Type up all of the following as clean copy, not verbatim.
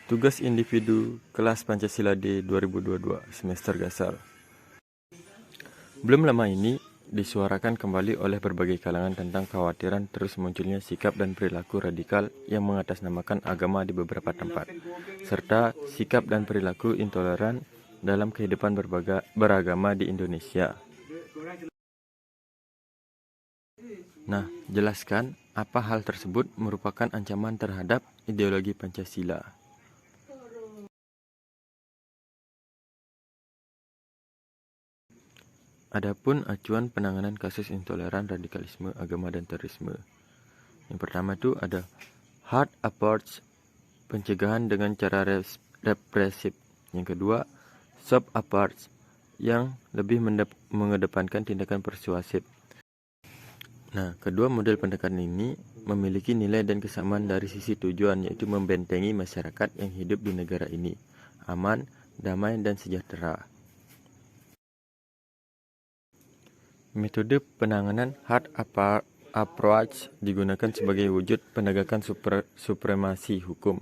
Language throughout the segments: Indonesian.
Tugas individu kelas Pancasila D 2022 semester gasal. Belum lama ini disuarakan kembali oleh berbagai kalangan tentang kekhawatiran terus munculnya sikap dan perilaku radikal yang mengatasnamakan agama di beberapa tempat, serta sikap dan perilaku intoleran dalam kehidupan beragama di Indonesia. Nah, jelaskan apa hal tersebut merupakan ancaman terhadap ideologi Pancasila. Adapun acuan penanganan kasus intoleran, radikalisme, agama, dan terorisme. Yang pertama itu ada hard approach, pencegahan dengan cara represif. Yang kedua, soft approach, yang lebih mengedepankan tindakan persuasif. Nah, kedua model pendekatan ini memiliki nilai dan kesamaan dari sisi tujuan, yaitu membentengi masyarakat yang hidup di negara ini aman, damai, dan sejahtera. Metode penanganan hard approach digunakan sebagai wujud penegakan supremasi hukum.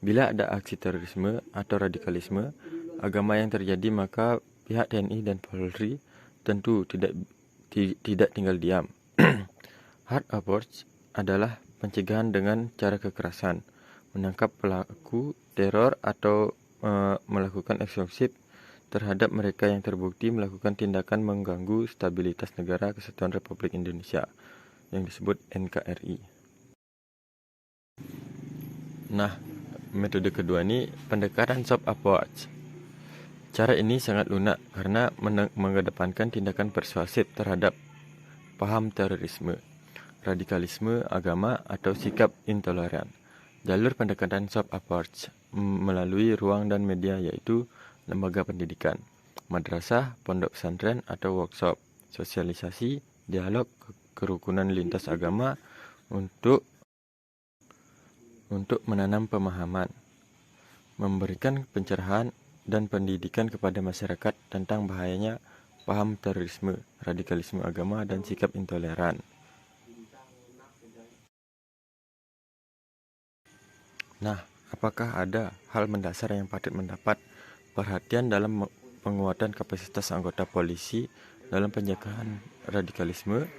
Bila ada aksi terorisme atau radikalisme agama yang terjadi, maka pihak TNI dan Polri tentu tidak tinggal diam. Hard approach adalah pencegahan dengan cara kekerasan, menangkap pelaku teror atau melakukan eksekusi terhadap mereka yang terbukti melakukan tindakan mengganggu stabilitas negara Kesatuan Republik Indonesia yang disebut NKRI. Nah, metode kedua ini pendekatan soft approach. Cara ini sangat lunak karena mengedepankan tindakan persuasif terhadap paham terorisme, radikalisme, agama, atau sikap intoleran. Jalur pendekatan soft approach melalui ruang dan media, yaitu lembaga pendidikan, madrasah, pondok pesantren, atau workshop, sosialisasi, dialog, kerukunan lintas agama untuk menanam pemahaman, memberikan pencerahan dan pendidikan kepada masyarakat tentang bahayanya paham terorisme, radikalisme agama, dan sikap intoleran. Nah, apakah ada hal mendasar yang patut mendapat perhatian dalam penguatan kapasitas anggota polisi dalam pencegahan radikalisme?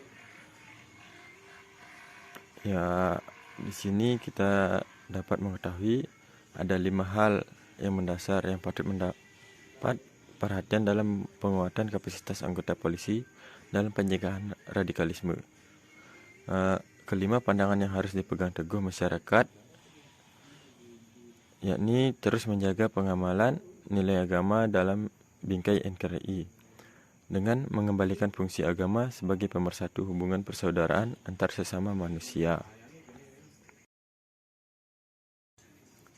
Ya, di sini kita dapat mengetahui ada 5 hal yang mendasar yang patut mendapat perhatian dalam penguatan kapasitas anggota polisi dalam pencegahan radikalisme. Kelima, pandangan yang harus dipegang teguh masyarakat, yakni terus menjaga pengamalan nilai agama dalam bingkai NKRI dengan mengembalikan fungsi agama sebagai pemersatu hubungan persaudaraan antar sesama manusia.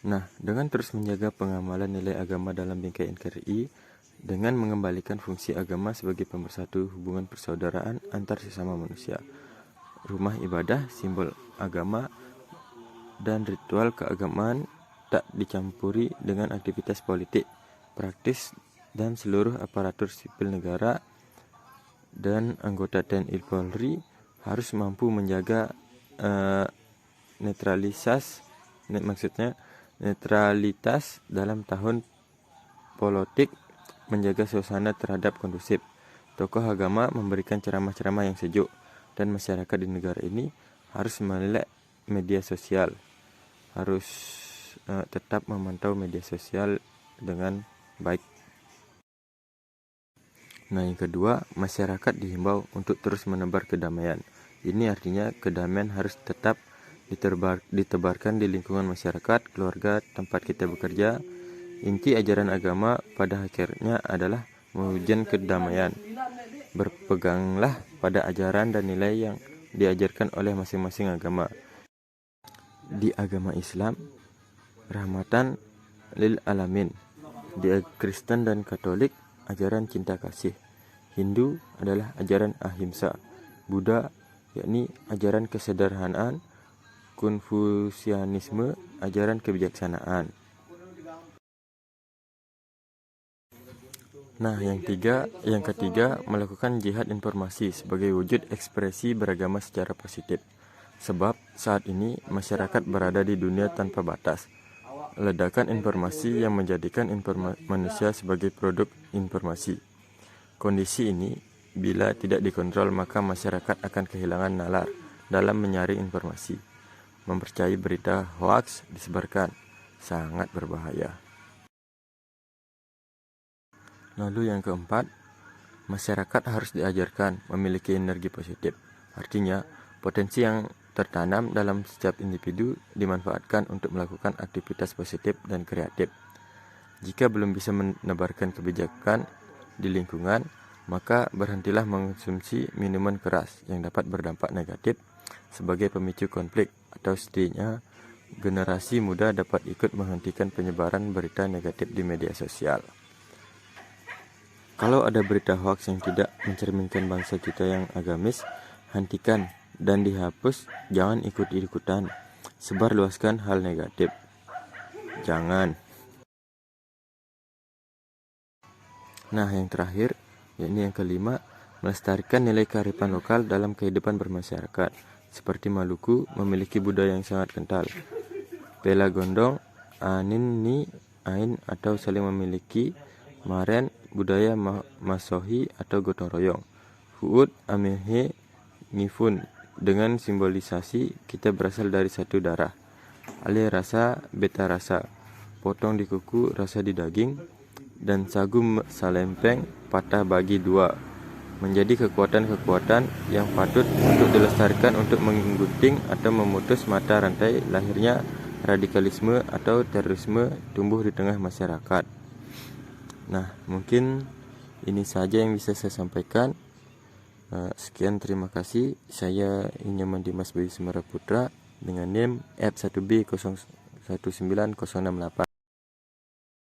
Nah, dengan terus menjaga pengamalan nilai agama dalam bingkai NKRI dengan mengembalikan fungsi agama sebagai pemersatu hubungan persaudaraan antar sesama manusia, rumah ibadah, simbol agama, dan ritual keagamaan tak dicampuri dengan aktivitas politik praktis, dan seluruh aparatur sipil negara dan anggota TNI Polri harus mampu menjaga netralitas dalam tahun politik, menjaga suasana terhadap kondusif. Tokoh agama memberikan ceramah-ceramah yang sejuk, dan masyarakat di negara ini harus melek media sosial, harus tetap memantau media sosial dengan baik. Nah, yang kedua, masyarakat dihimbau untuk terus menebar kedamaian. Ini artinya kedamaian harus tetap ditebarkan di lingkungan masyarakat, keluarga, tempat kita bekerja. Inti ajaran agama pada akhirnya adalah mewujudkan kedamaian. Berpeganglah pada ajaran dan nilai yang diajarkan oleh masing-masing agama. Di agama Islam, rahmatan lil alamin. Di Kristen dan Katolik, ajaran cinta kasih. Hindu adalah ajaran ahimsa. Buddha yakni ajaran kesederhanaan. Konfusianisme ajaran kebijaksanaan. Nah, yang ketiga, melakukan jihad informasi sebagai wujud ekspresi beragama secara positif. Sebab saat ini masyarakat berada di dunia tanpa batas. ledakan informasi yang menjadikan manusia sebagai produk informasi. Kondisi ini bila tidak dikontrol maka masyarakat akan kehilangan nalar dalam menyaring informasi. Mempercayai berita hoaks disebarkan sangat berbahaya. Lalu yang keempat, masyarakat harus diajarkan memiliki energi positif. Artinya, potensi yang tertanam dalam setiap individu dimanfaatkan untuk melakukan aktivitas positif dan kreatif. Jika belum bisa menebarkan kebijakan di lingkungan, maka berhentilah mengonsumsi minuman keras yang dapat berdampak negatif sebagai pemicu konflik, atau setidaknya generasi muda dapat ikut menghentikan penyebaran berita negatif di media sosial. Kalau ada berita hoaks yang tidak mencerminkan bangsa kita yang agamis, hentikan dan dihapus, jangan ikut-ikutan sebarluaskan hal negatif. Jangan. Nah, yang terakhir, yakni yang kelima, melestarikan nilai kearifan lokal dalam kehidupan bermasyarakat. Seperti Maluku memiliki budaya yang sangat kental. Pela gondong, anin ni ain atau saling memiliki, maren budaya masohi atau gotong royong, huut amehe ngifun dengan simbolisasi kita berasal dari satu darah, ale rasa beta rasa, potong di kuku rasa di daging, dan sagu salempeng patah bagi dua, menjadi kekuatan-kekuatan yang patut untuk dilestarikan untuk menggunting atau memutus mata rantai lahirnya radikalisme atau terorisme tumbuh di tengah masyarakat. Nah, mungkin ini saja yang bisa saya sampaikan. Sekian, terima kasih. Saya Inyoman Dimas Bayu Semara Putra dengan NIM F1B 019068.